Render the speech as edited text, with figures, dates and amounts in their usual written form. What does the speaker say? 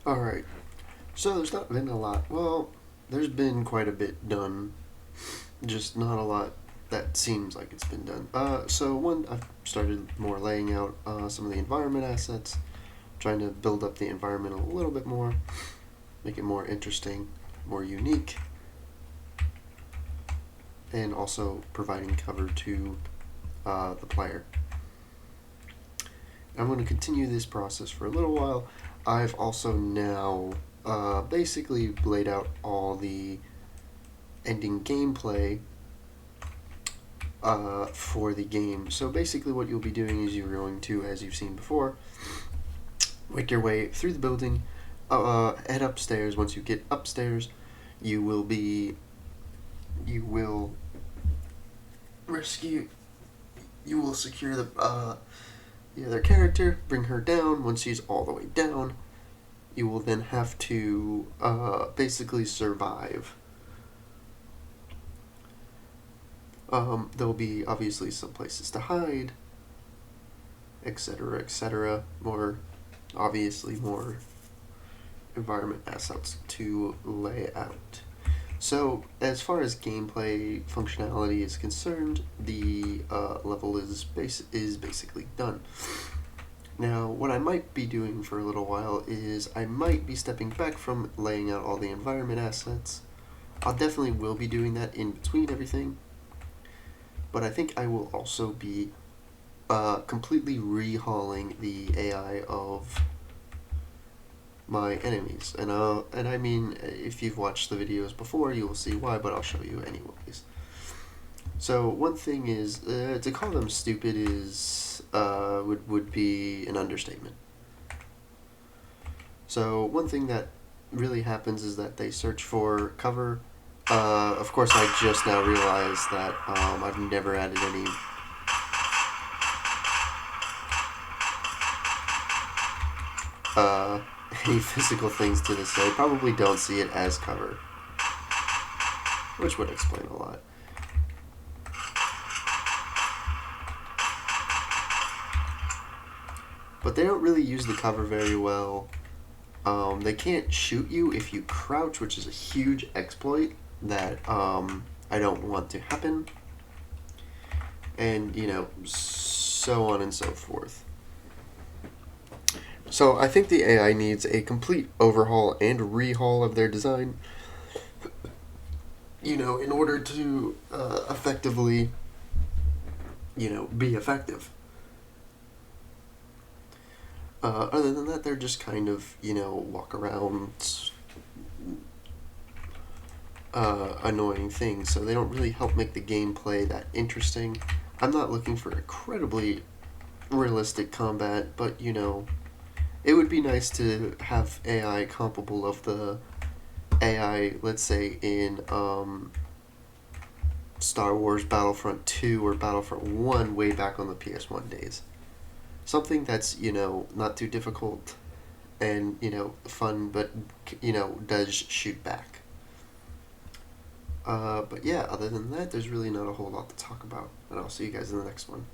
Alright, so there's not been a lot. Well, there's been quite a bit done, just not a lot that seems like it's been done. I've started more laying out some of the environment assets, trying to build up the environment a little bit more, make it more interesting, more unique, and also providing cover to the player. I'm going to continue this process for a little while. I've also now basically laid out all the ending gameplay for the game. So basically what you'll be doing is you're going to, as you've seen before, make your way through the building, head upstairs. Once you get upstairs, you will rescue, you will secure the other character, bring her down. Once she's all the way down, you will then have to basically survive. There'll be obviously some places to hide, etc., etc. More environment assets to lay out. So, as far as gameplay functionality is concerned, the level is basically done. Now, what I might be doing for a little while is I might be stepping back from laying out all the environment assets. I definitely will be doing that in between everything, but I think I will also be completely rehauling the AI of my enemies. And I mean, if you've watched the videos before, you will see why, but I'll show you anyways. So one thing is, to call them stupid is would be an understatement. So one thing that really happens is that they search for cover. Of course, I just now realized that I've never added uh, any physical things to this, so I probably don't see it as cover, which would explain a lot. But they don't really use the cover very well. They can't shoot you if you crouch, which is a huge exploit that I don't want to happen. And, so on and so forth. So I think the AI needs a complete overhaul and rehaul of their design, in order to effectively, be effective. Other than that, they're just kind of, walk around annoying things, so they don't really help make the gameplay that interesting. I'm not looking for incredibly realistic combat, but, it would be nice to have AI comparable of the AI, let's say, in Star Wars Battlefront 2 or Battlefront 1 way back on the PS1 days. Something that's, not too difficult and, fun, but, does shoot back. But yeah, other than that, there's really not a whole lot to talk about. And I'll see you guys in the next one.